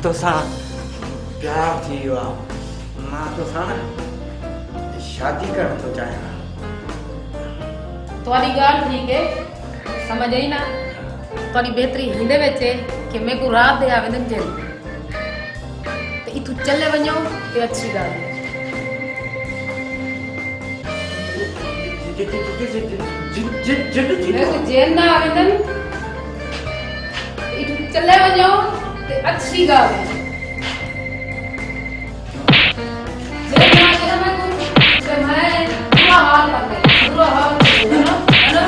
तोसां प्यार थी वियो आहे। मां तोसां न शादी करणु थो चाहियां। तुम्हारी गाल ठीक है, समझ आई ना। तुम्हारी बेहतरी हिंदे में है कि मैं को रात दे आवेदन जल तो इथु चले वञो ते अच्छी गाल है। मैं को जेल ना आवेदन इथु चले वञो ते अच्छी गाल है। जेल ना आवेदन मैं को ते मैं बुरा हाल कर दे, बुरा हाल है ना, है ना।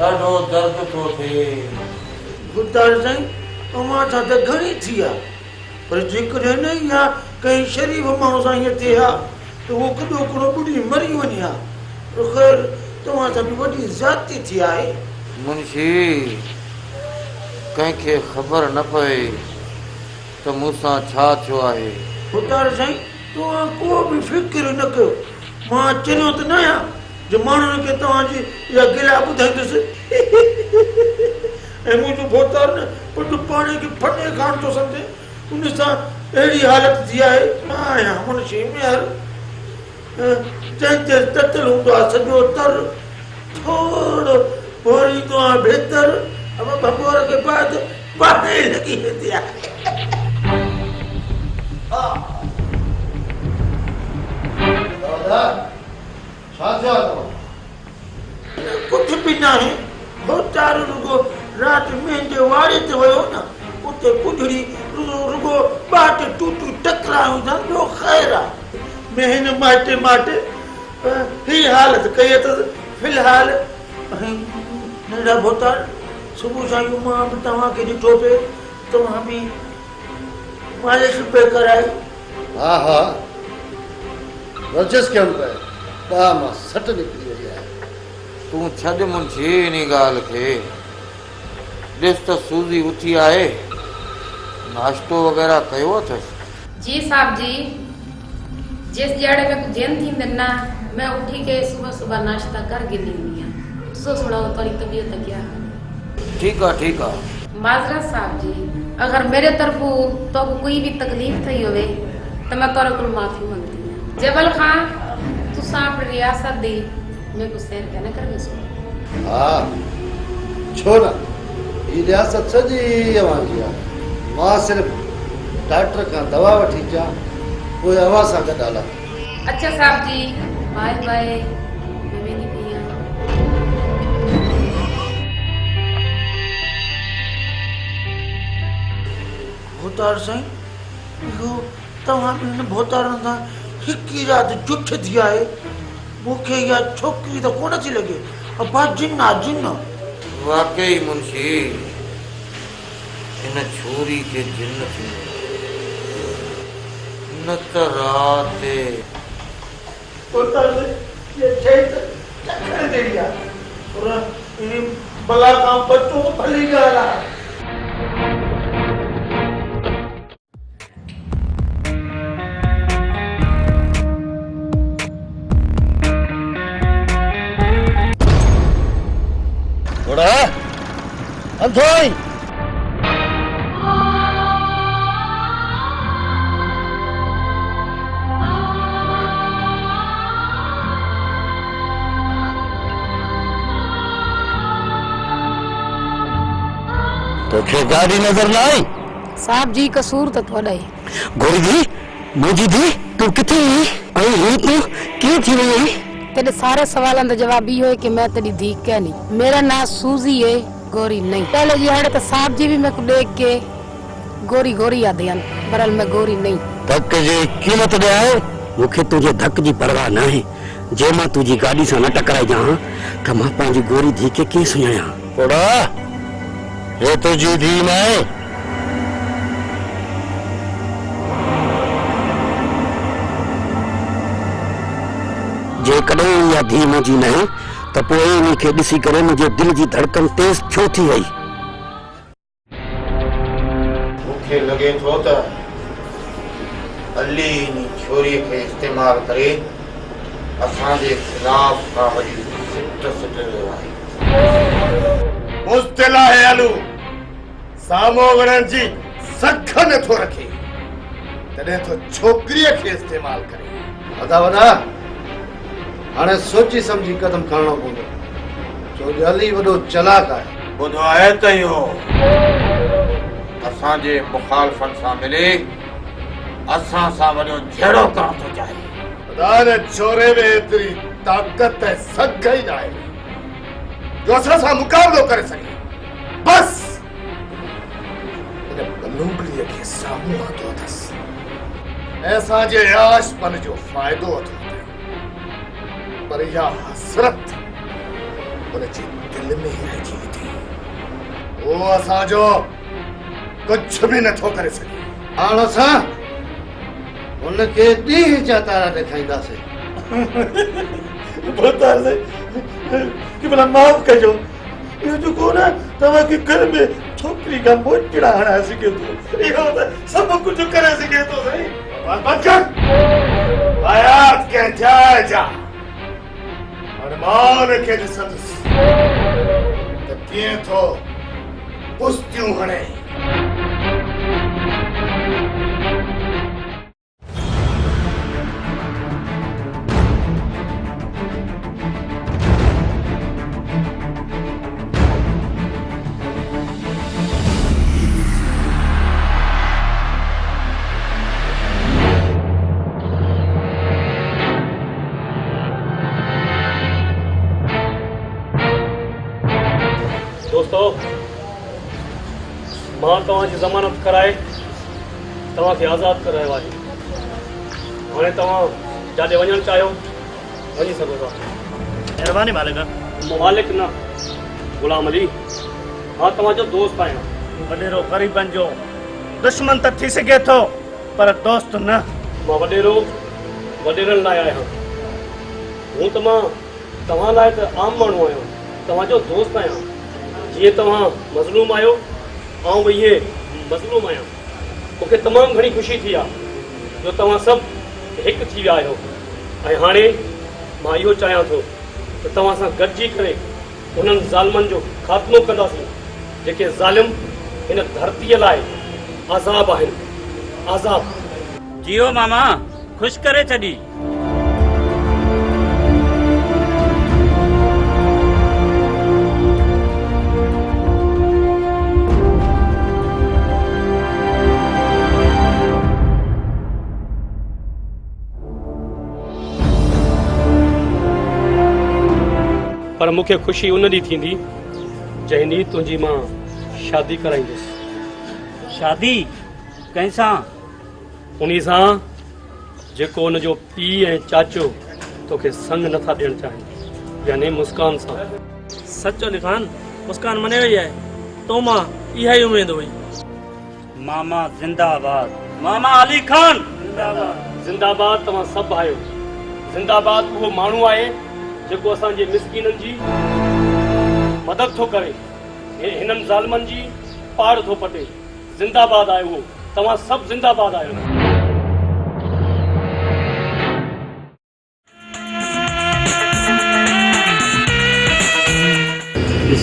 ॾाढो दर्द थो थिए। बुधार साईं अमां छा त घणी थी आहे, पर जेकॾहिं न या कंहिं शरीफ़ माण्हू सां हीअं थिए हा त उहो कॾो हिकिड़ो ॿुड़ी मरी वञे हा। ख़ैर तव्हां सां बि वॾी ज़्यादती थी आहे। मुंशी कंहिंखे ख़बर न पए त मूंसां छा थियो आहे। बुधार साईं तव्हां को बि फ़िक्र न कयो। मां चरियो त न आहियां जो माण्हुनि खे तव्हांजी इहा गिला ॿुधाईंदुसि। ऐं मुंहिंजो भोतार न पंहिंजो पाण खे फटे खान थो सम्झे, उन सां अहिड़ी हालत थी आहे। मां आहियां मुंशी मेहर, जंहिं ते ततल हूंदो आहे सॼो तर, थोरो भोरींदो आहे बहितर, बपोर खे बाद बाहि लॻी वेंदी आहे। कुझु बि न आहे। भोतार रुगो राति मुंहिंजे वाड़े ते वियो न, उते पुॼड़ी रुगो बाट टूटू टकरायूं था, ॿियो ख़ैर आहे। महिन माटे माटे ही हालत कई अथसि फ़िलहाल। नंढा भोतार सुबुह सां मां बि तव्हांखे ॾिठो पिए, तव्हां बि मालिश पे कराई। हा हा वर्जिश कयूं पिया, ॿा मां सट निकिरी वई आहे। तूं छॾ मुंशी इन ॻाल्हि खे। ॾिस त सूज़ी उथी आहे, नाश्तो वग़ैरह कयो अथसि? जी साहब जी, जिस जड़े में कुछ जन थी ना, मैं उठी के सुबह सुबह नाश्ता कर गिनी हुई हूं। सो सुनाओ तुम्हारी तबीयत क्या है? ठीक है। माजरत साहब जी, अगर मेरे तरफों तो कोई भी तकलीफ थी होवे तो मैं तोरे को माफी मांगती हूं। जबल खान तू साहब रियासत दी मैं को सैर कहना कर सो। हां छोड़ा ये रियासत सजी आवाजी आ। मां सिर्फ डॉक्टर का दवा वठी जा, कोई आवाज सा डाला। अच्छा साहब जी, बाय बाय। मैं नहीं पिया। भोतार साईं इहो तव्हां बि हिन भोतार सां हिकु ई राति जुठ थी आहे। मूंखे इहा छोकिरी त कोन थी लॻे, अबा जिन आहे जिन। वाकई मुंशी इन छोरी खे जिन थी न त राति भोतार साईं ये शइ त चखण जहिड़ी आहे, पर इन बला खां बचो भली ॻाल्हि आहे। अंधोई तो गाड़ी नजर न आई? साहब जी कसूर तो थोड़ा ही। गोरी दी मुझी दी तू किथे आई हुई तू क्यों थी वई? तेरे सारे सवालों का जवाब ये है कि मैं तेरी धी क्या नहीं। मेरा नाम सूजी है, गोरी नहीं। पहले जी हड़े तो साहब जी भी मेरे को देख के गोरी गोरी याद आन, बरल मैं गोरी नहीं। धक जी कीमत दे आए मुखे तुझे धक जी परवाह ना है। जे मां तुझी गाड़ी से न टकराई जा त मां पांजी गोरी धी के के सुनाया। पोड़ा ये तुझी धी नहीं। जेकॾहिं इहा धीउ मुंहिंजी न आहे त पोइ इन खे ॾिसी करे मुंहिंजे दिलि जी धड़कन तेज़ छो थी वई? मूंखे लॻे थो त अली इन छोरीअ खे इस्तेमालु करे असांजे ख़िलाफ़ का वॾी सिट सिट रहियो आहे। मुस्तिल आहे अलू, साम्हूं वणण जी सख नथो रखे, तॾहिं तो छोकिरीअ खे इस्तेमालु करे। वॾा वॾा हाणे सोची सम्झी कदम खणणो पवंदो, छो जो अली वॾो चलाक आहे। ॿुधो आहे त इहो असांजे मुखालफ़नि सां मिले असां सां वॾो जहिड़ो करणु थो चाहे। वॾा छोरे में एतिरी ताक़त ऐं सघ ई न आहे जो असां सां मुक़ाबिलो करे सघे। बस इन बलूंगड़ीअ खे साम्हूं हथो अथसि ऐं असांजे आशपन जो फ़ाइदो वठो अथई, पर इहा हसरत उनजे दिलि में ई रहिजी थी। उहो असांजो कुझु बि नथो करे सघे। हाणे असां उनखे ॾींहं जा तारा ॾेखारींदासीं। कि भला माफ़ कजो, इहो जेको न तव्हांखे घर में छोकिरी खां मोचड़ा हणाए सघे थो, इहो त सभु कुझु करे सघे थो साईं। बंदि कर। आयात कंहिं जाइ जा हाणे मां उनखे ॾिसंदुसि त कीअं थो पुस्तियूं हणे। दोस्तों, मां तव्हांजी ज़मानत कराए तव्हांखे आज़ादु करायो आहे। हाणे तव्हां जाॾे वञणु चाहियो वञी सघो था। महिरबानी मालिक। मालिक न, गुलाम अली, मां तव्हांजो दोस्त आहियां। वॾेरो ग़रीबनि जो दुश्मन त थी सघे थो पर दोस्त न। मां वॾेरो वॾेरनि लाइ आहियां। हूं त मां तव्हां लाइ त आम माण्हू आहियां, तव्हांजो दोस्त आहियां। जीअं तव्हां मज़लूम आहियो ऐं बि इहे मज़लूम आहियां। मूंखे तमामु घणी ख़ुशी थी आहे जो तव्हां सभु हिकु थी विया आहियो। ऐं हाणे मां इहो चाहियां थो त तव्हां सां गॾिजी करे उन्हनि ज़ालिमनि जो ख़ात्मो कंदासीं जेके ज़ालिम हिन धरतीअ लाइ आज़ाब आहिनि। आज़ाब जियो मामा, ख़ुशि करे छॾी। पर मूंखे ख़ुशी उन ॾींहुं थींदी जंहिं ॾींहुं तुंहिंजी मां शादी कराईंदुसि। शादी कंहिंसां? उन्ही सां जेको उनजो पीउ ऐं चाचो तोखे संग नथा ॾियणु चाहिनि, यानी मुस्कान सां। सचो लिखान, मुस्कान मने वई आहे। तो मां इहा ई उमेद हुई। मामा जिंदाबाद। मामा अली खान जिंदाबाद। जिंदाबाद तव्हां सभु आहियो। जिंदाबाद उहो माण्हू आहे जेको असांजे मिसकीननि जी मदद थो करे, हिननि ज़ालिमनि जी पाड़ थो पटे। जिंदाबाद आहे उहो। तव्हां सभु जिंदाबाद आहियो।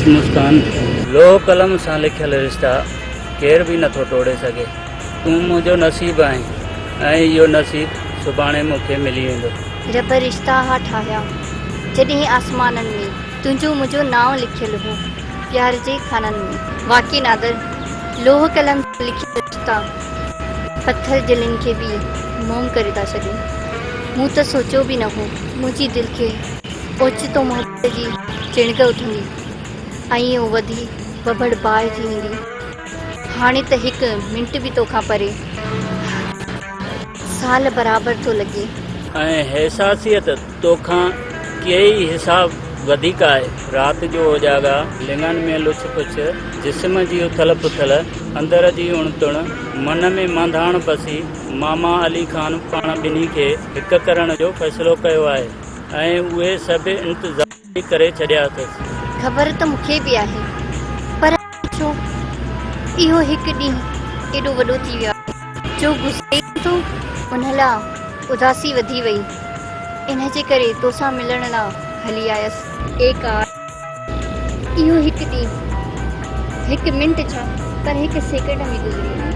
मुस्कान, लोह कलम सां लिखियल रिश्ता केर बि नथो तोड़े सघे। तूं मुंहिंजो नसीब आहीं ऐं इहो नसीब सुभाणे मूंखे मिली वेंदो। रब रिश्ता हा ठाहिया जॾहिं आसमाननि में तुंहिंजो मुंहिंजो नाव लिखियलु हो प्यार जे खाननि में। वाक़ई नादर, लोह कलम लिखियल रिश्ता पत्थर दिलनि खे बि मोम करे था छॾनि। मूं त सोचियो बि न हो मुंहिंजी दिलि खे ओचितो मोहबत जी चिणग उथंदी ऐं इहो वधी बबड़ बाहि थी वेंदी। हाणे त हिकु मिंट बि तोखां परे साल बराबरि थो लॻे। ऐं हैसासियत तोखां कई हिसाब वधीक आहे। राति जो उजागा, लिंगनि में लुछ पुछ, जिस्म जी उथल पुथल, अंदर जी उणतुण, मन में मंधाण पसी। मामा अली खान पाण ॿिन्ही खे हिकु करण जो फ़ैसिलो कयो आहे। ऐं उहे सभु इंतज़ाम करे छॾिया अथसि। ख़बर त मूंखे बि आहे, पर छो इहो हिकु ॾींहुं एॾो वॾो थी वियो आहे जो गुज़रे थो, उन लाइ उदासी वधी वई। इन जे करे तोसां मिलण लाइ हली आयसि। इहो हिकु ॾींहुं, हिकु मिंट छा पर हिकु सेकंड में गुज़री आया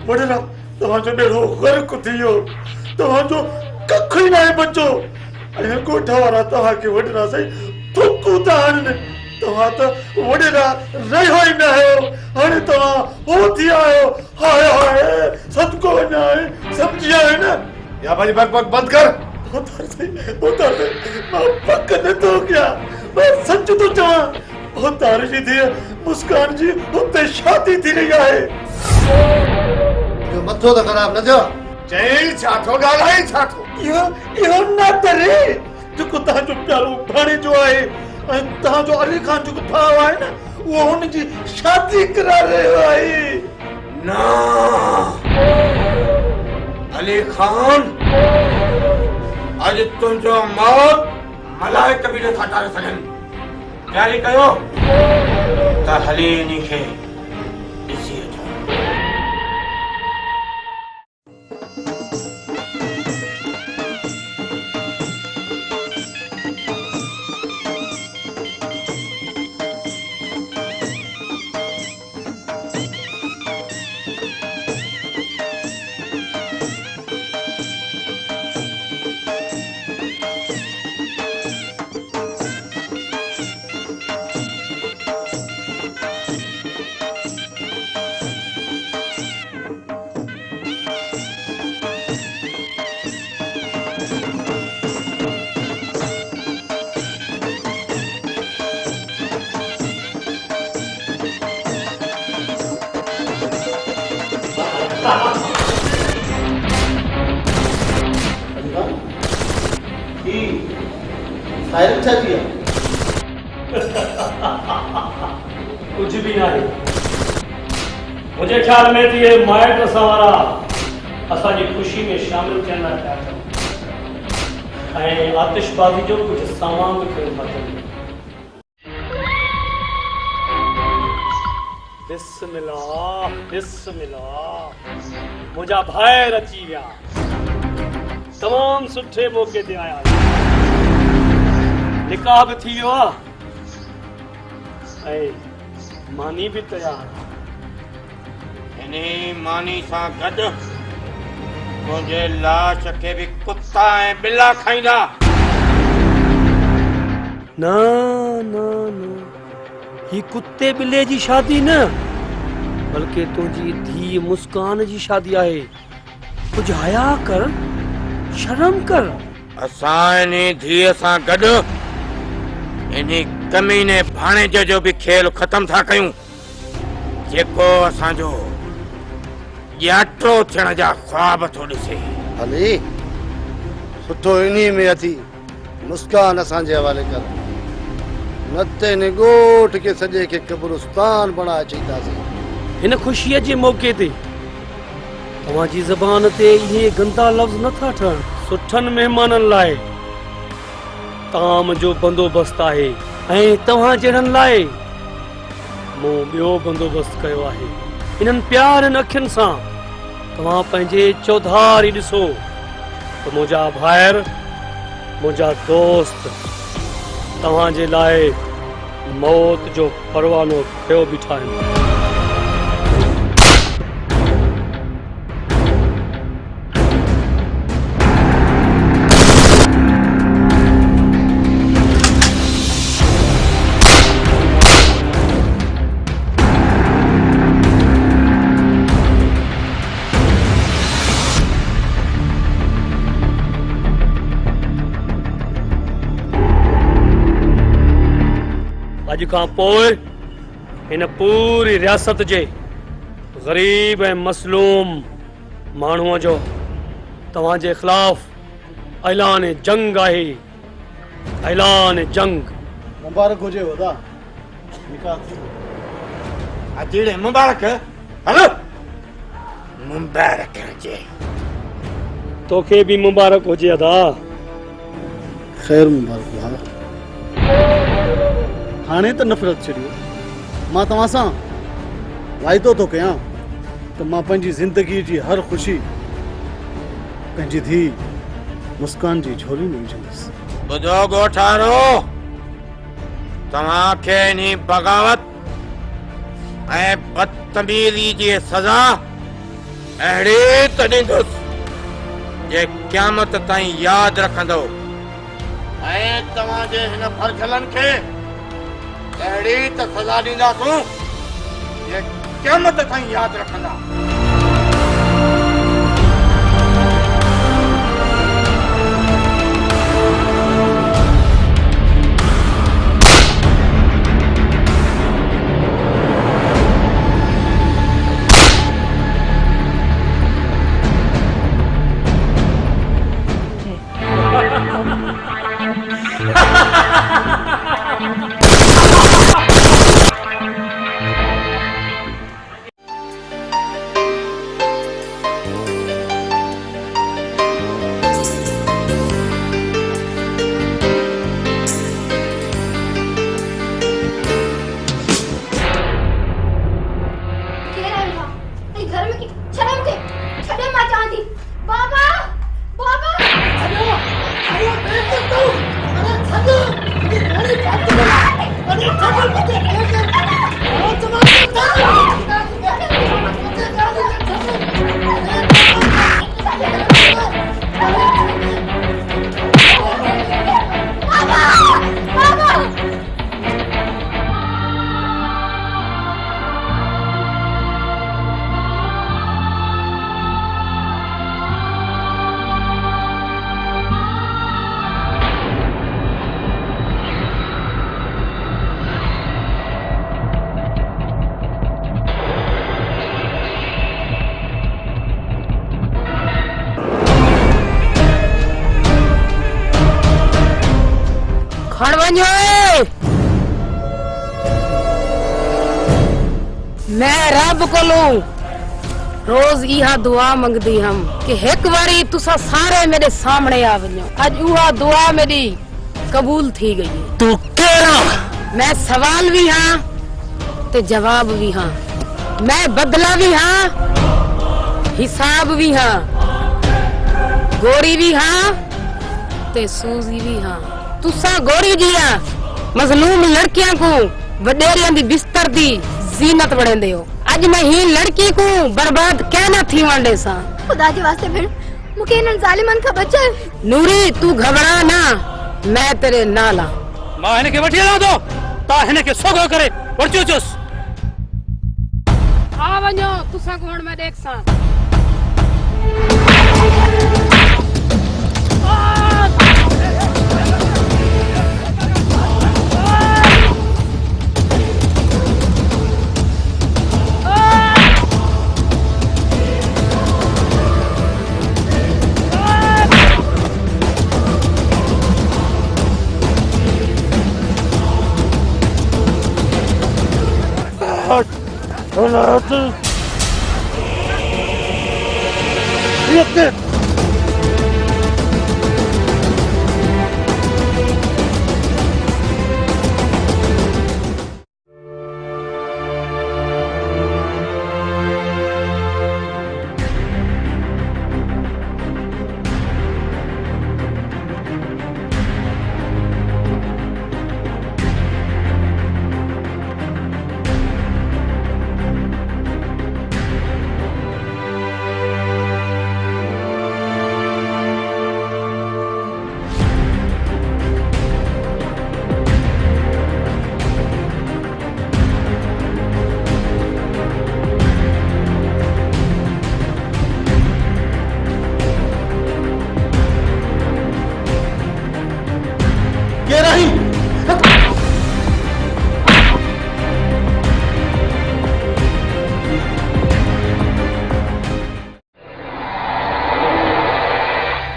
वॾेरा तव्हांजो ॾेढो ग़र्क थी वियो, तव्हांजो कख ई न आहे बचो। ऐं ॻोठ वारा तव्हांखे वॾेरा साईं थुकूं था हणनि। तव्हां त वॾेरा रहियो ई न आहियो, हाणे तव्हां हो थी आहियो। हाय हाय सदको वञा आहे, सम्झी आहियो न? या भाई बक बक बंद कर। उतार मां पक नथो कयां, मां सच थो चवां। उतार जी धीअ मुस्कान जी हुते शादी थी रही आहे। मथो त ख़राब न थियो। चई छा थो ॻाल्हाए छा थो? इहो न करे जेको तव्हांजो प्यारो भाणे जो आहे ऐं तव्हांजो अली खान जेको भाउ आहे न, उहो हुनजी शादी करा रहियो आहे। न अली खान अॼु तुंहिंजो मौत मलाइक बि नथा टारे सघनि। तयारी कयो त हली इन्ही खे ॾिसी अचो। कुछ भी नहीं। मुझे ख्याल में थी ये माइट सवारा असांजी खुशी में शामिल थियण लाइ पिया कनि ऐं आतिशबाज़ी जो कुछ सामान बि खणी था अचनि। बिस्मिल्लाह बिस्मिल्लाह। मुंहिंजा भाइर अची विया, तमामु सुठे मौक़े ते आया। निकाह बि थी वियो आहे ऐं मानी बि तयार। इन्ही मानी सां गॾु मुंहिंजे लाश खे बि कुता ऐं बिला खाईंदा। न न न, ही कुत्ते बिले जी शादी न, बल्कि तुंहिंजी धीउ मुस्कान जी शादी आहे। कुझु हया कर, शर्म कर। असां इन्ही धीअ सां गॾु इन्ही कमीने भाणेजे जो बि खेल ख़तम था कयूं, जेको असांजो ॼाटो थियण जा ख्वाब थो ॾिसे। हली सुठो इन्ही में अथी मुस्कान असांजे हवाले कर। न त इन ॻोठ खे सॼे खे क़ब्रिस्तान बणाए छॾींदासीं। हिन ख़ुशीअ जे मौक़े ते तव्हांजी ज़बान ते इहे गंदा लफ़्ज़ नथा ठहनि। सुठनि महिमाननि लाइ ताम जो बंदोबस्तु आहे ऐं तव्हां जहिड़नि लाइ मूं ॿियो बंदोबस्तु कयो आहे। इन्हनि प्यारनि अखियुनि सां तव्हां पंहिंजे चौधारी ॾिसो त मुंहिंजा भाइर, मुंहिंजा दोस्त तव्हांजे लाइ मौत जो परवानो खयो बीठा आहिनि। अॼु खां पोइ हिन पूरी रियासत जे ग़रीब ऐं मसलूम माण्हूअ जो तव्हांजे ख़िलाफ़ ऐलान जंग आहे। ऐलान जंग। मुबारक हुजे वदा। अजीड़े मुबारक। हलो मुबारक हुजे। तोखे भी मुबारक हुजे अदा। खैर मुबारक भाउ। हाणे त नफ़रत छॾियो। मां तव्हां सां वाइदो थो कयां त मां पंहिंजी ज़िंदगी जी हर ख़ुशी पंहिंजी धीउ मुस्कान जी झोली में विझंदुसि। ॿुधो ॻोठारो, तव्हांखे इन्ही बग़ावत ऐं बदतमीज़ी जी सज़ा अहिड़ी त ॾींदुसि जे क़यामत ताईं यादि रखंदो। ऐं तव्हांजे हिन फरजलनि खे अहिड़ी त सज़ा ॾींदासूं जे क़यामत ताईं यादि रखंदा। मैं रब कोलों रोज इहा दुआ मंगदी हम कि एक बारी तुसा सारे मेरे सामने आ वञो। अज उहा दुआ मेरी कबूल थी गई है। तू केड़ा? मैं सवाल भी हाँ ते जवाब भी हाँ, मैं बदला भी हाँ हिसाब भी हाँ, गोरी भी हाँ ते सूजी भी हाँ। तुसा गोरी जिया मजलूम लड़कियां को वडेरियां दी बिस्तर दी जीनत बढ़ेंदे हो। आज मैं ही लड़की को बर्बाद कहना थी वांडे सा। खुदा जे वास्ते भेण मुके इन जालिमन का बचाए। नूरी तू घबरा ना, मैं तेरे नाल आ। मां हिन के वठी ना दो ता हिन के सोगो करे वरचो चुस। आ वञो तुसा को मैं देख सा।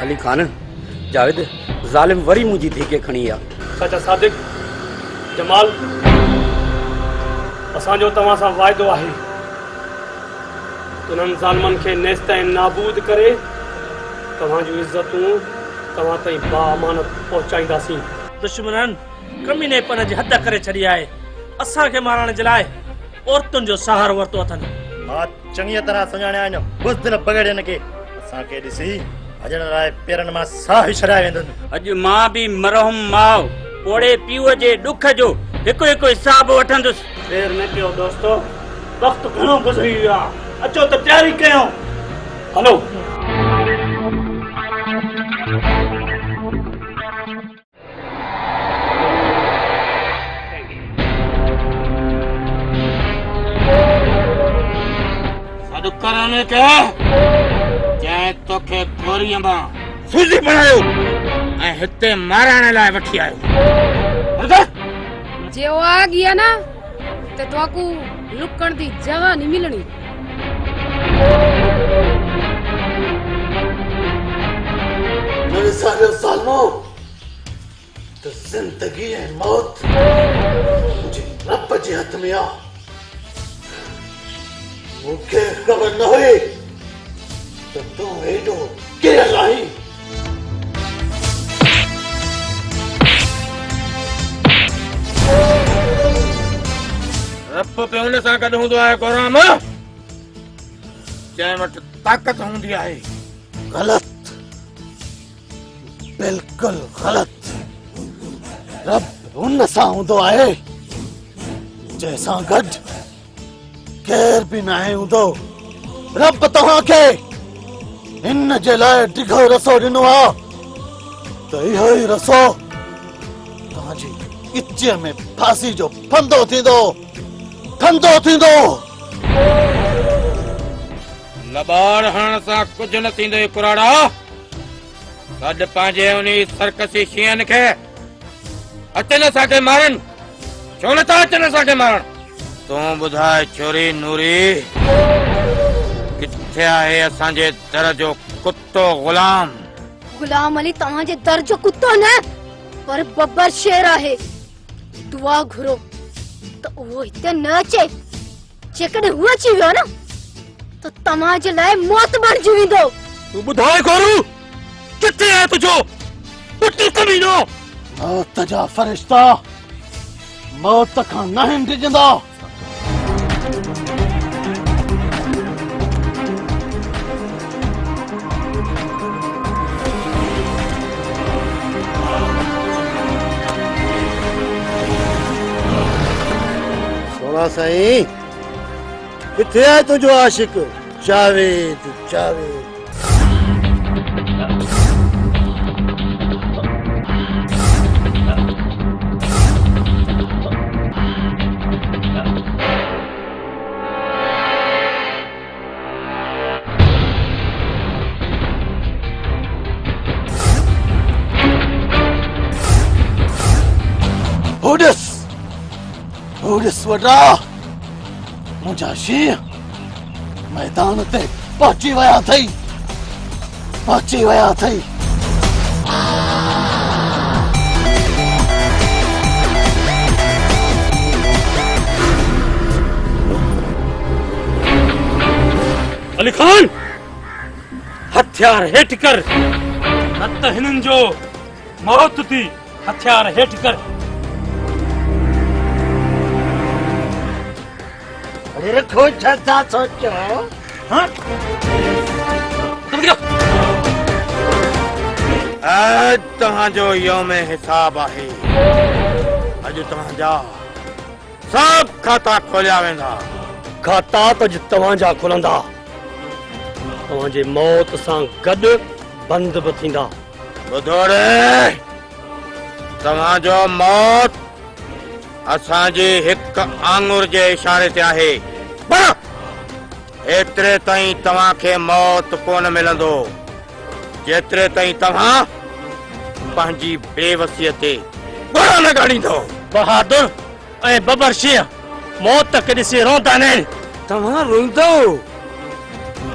अली खान जावेद जालिम वरी मुझी थी के खणी आ। चाचा सादिक जमाल असांजो तव्हां सां वाइदो आहे उन्हनि ज़ालिमनि खे नेस्त ऐं नाबूद करे तव्हां जूं इज़तूं तव्हां ताईं बाअमानत पहुचाईंदासीं। दुश्मननि कमीनेपन जी हद करे छॾी आहे। असांखे मारण जे लाइ औरतुनि जो सहारो वरितो अथनि। मां चङी तरह सुञाणिया आहिनि बुज़दिल बग़ैरनि खे। असांखे ॾिसी अजण लाइ पेरनि मां साह छॾाए वेंदुनि। अॼु मां बि मरहम माउ पोड़े पीउ जे ॾुख जो हिकु हिकु हिसाब वठंदुसि। देर न कयो दोस्तो, वक़्तु घणो गुज़री वियो आहे। अचो त तयारी कयूं। हलो सॾु कराने के जंहिं तोखे गोरीअ मां सूज़ी बनायो ऐं हिते मारण लाइ वठी आयो। जे वो आ गया ना ते तोकू लुकण दी जगह नहीं मिलनी। मेरे सारे सालों तो जिंदगी है मौत मुझे रब जे हथ में आ। मुझे खबर न हुई तो तू एडो के लाई। रब पे हुन सां गॾु हूंदो आहे गोराम, जंहिं वटि ताक़त हूंदी आहे। गलत, बिल्कुल गलत। रब हुन सां हूंदो आहे जंहिंसां गॾु केर बि न हूंदो। रब तव्हांखे हिन जे लाइ डिघो रसो ॾिनो आहे त इहो ई रसो तव्हांजी इचे में फांसी जो फंदो थींदो। लबाड़ हणण सां कुझु न थींदो कुराड़ा। गॾु पंहिंजे उन सर्कसी शींहनि खे अचनि असांखे मारनि। छो नथा अचनि असांखे मारण? तूं ॿुधाए छोरी नूरी, किथे आहे असांजे दर जो कुत्तो गुलाम? गुलाम अली तव्हांजे दर जो कुत्तो न पर बब्बर शेर आहे। दुआ घुरो त उहो हिते न अचे। जेकॾहिं हू अची वियो न त तव्हांजे लाइ मौत बणिजी वेंदो। तूं ॿुधाए गोरू, किथे आहे तुंहिंजो पुटु कमीनो? मौत जा फरिश्ता मौत खां न डिॼंदा। सोना साईं, किथे आहे तुंहिंजो आशिक जावेद? जावेद होडिस वॾा मुंहिंजा शींहं मैदान ते पहुची विया अथई। अली खान, हथियार हेठि कर, न त हिननि जो मौत थी। हथियार हेठि कर। रखो छा सोचो? तव्हांजो यौम हिसाब आहे। अॼु तव्हांजा सभु खाता खोलिया वेंदा। खाता त अॼु तव्हांजा खुलंदा। तव्हांजे मौत सां गॾु बंदि बि थींदा। ॿुधो रे, तव्हांजो मौत असांजे हिकु आंगुर जे इशारे ते आहे। एतिरे ताईं तव्हांखे मौत कोन मिलंदो जेतिरे ताईं तव्हां पंहिंजी बेवसीअ ते घोड़ा न गाड़ींदो। बहादुर ऐं बबर शींहं मौत खे ॾिसी रोंदा आहिनि। तव्हां रोईंदो,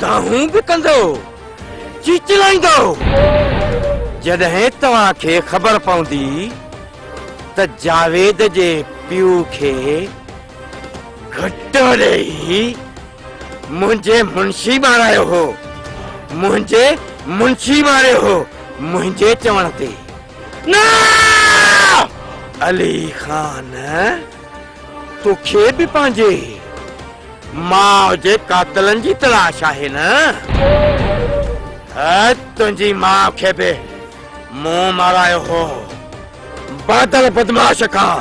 दाहूं बि कंदो, चिचिलाईंदो। जॾहिं तव्हांखे ख़बर पवंदी त जावेद जे पीउ खे घटो ॾेई मुंहिंजे मुंशी मारायो हो, मुंहिंजे चवण ते। न अली खान, तोखे बि पंहिंजे माउ जे कातलनि जी तलाश आहे न? तुंहिंजी माउ खे बि मूं मारायो हो बादल बदमाश खां।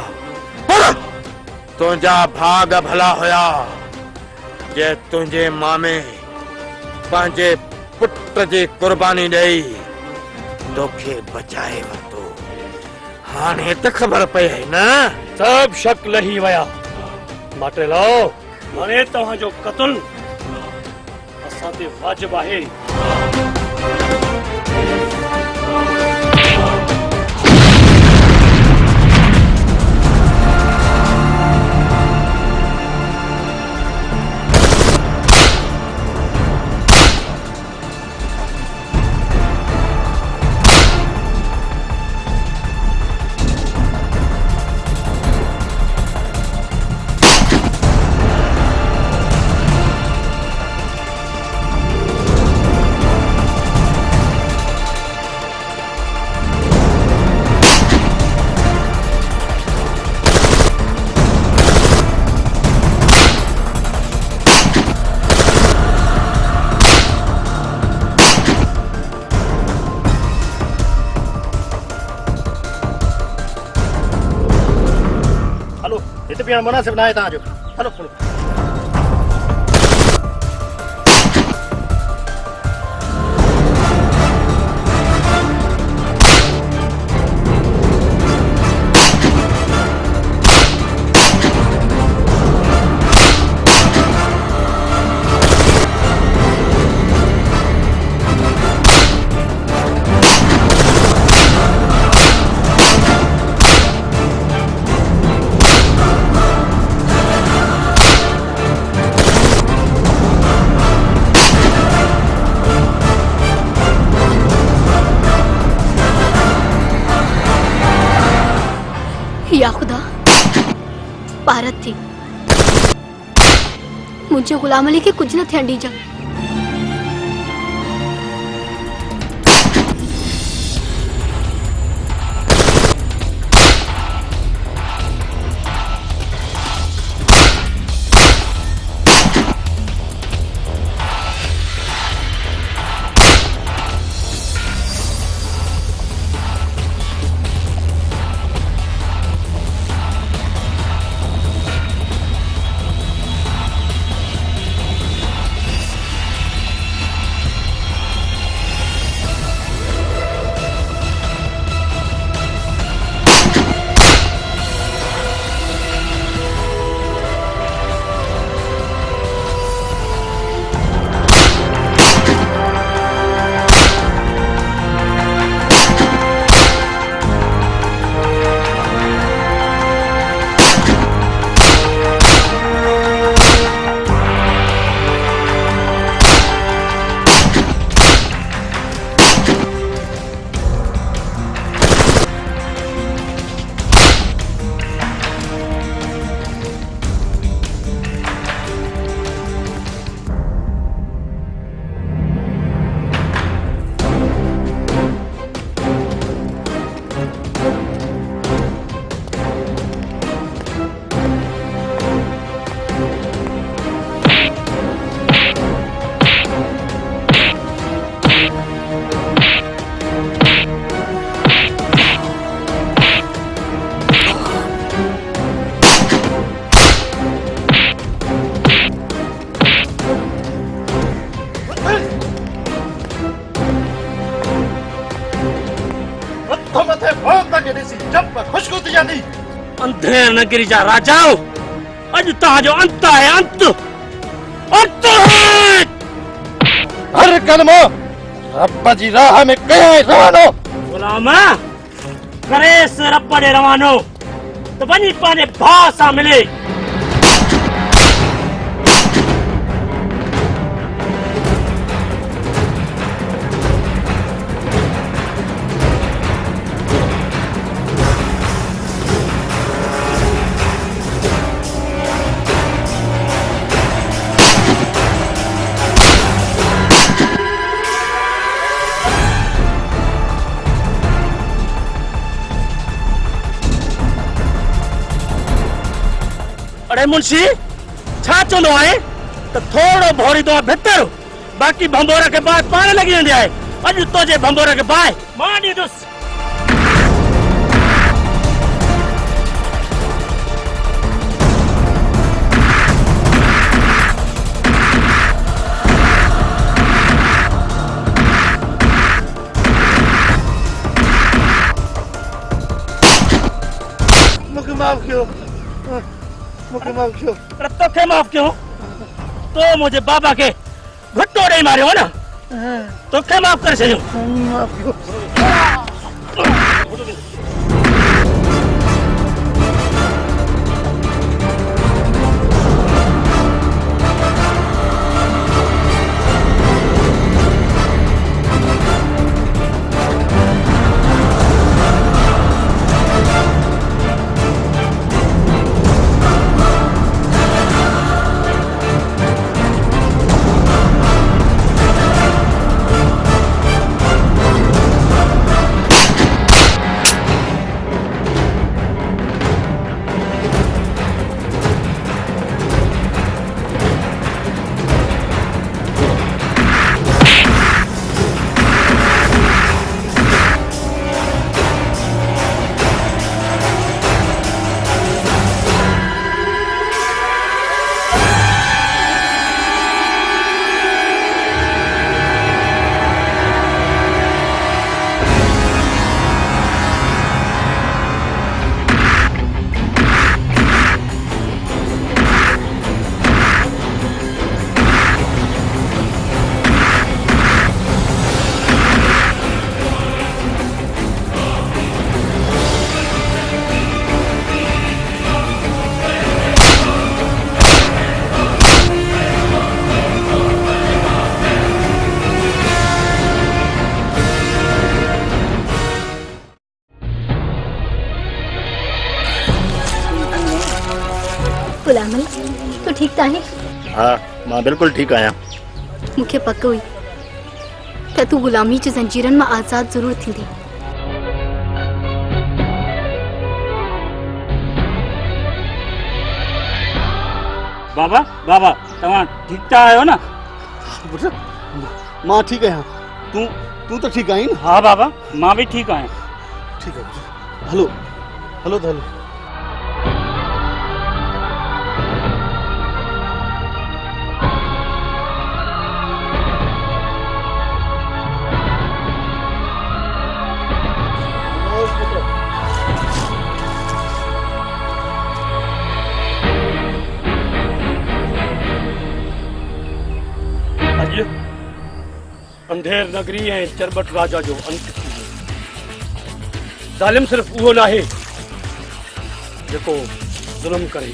पर तुंहिंजा भाग भला हुया जे तुंहिंजे मामे पंहिंजे पुट जी कुर्बानी ॾेई तोखे बचाए वरितो। हाणे त ख़बर पई है न? सब शक लही वया। माटेलो हाणे तव्हांजो क़त्ल असां ते वाजिब आहे। मुनासिब ना है तव्हांजो। हलो हलो। या खुदा भारत थी मुझे गुलाम अली के कुछ न थियण ॾिजा। अंधेर नगरी जा राजाओ अज तव्हांजो अंत आहे। अंत अंत है। हर कदम रब जी राह में कयां रवानो। गुलाम करेस रब ॾे रवानो त वञी पंहिंजे भाउ सां मिले। अरे मुंशी छा चवंदो आहे त थोरो भोरींदो आहे भितर बाक़ी भंबोर खे बाहि पाण लॻी वेंदी आहे। अॼु तुंहिंजे भंबोर खे बाहि मां ॾींदुसि। मुझे माफ कयो। अरे तोखे माफ़ कयो तो मुझे बाबा के घुट्टो ॾेई मारियो हो न तोखे माफ़ करे छॾियो माफ कयो। गुलाम अली तू ठीक ताहीं? हाँ मां बिल्कुल ठीक आया। मूंखे पक हुई त तू गुलामी जी ज़ंजीरनि मां आज़ाद ज़रूर थींदी। बाबा बाबा तव्हां ठीक था आयो न? पुट मां ठीक आहियां। तू तू तो ठीक आई न? हाँ बाबा मां भी ठीक आहियां। ठीक है पुट हलो हलो तो हलो। अॼु अंधेर नगरी ऐं चरबट राजा जो अंत थी वियो। ज़ालिम सिर्फ़ उहो नाहे जेको ज़ुल्म करे।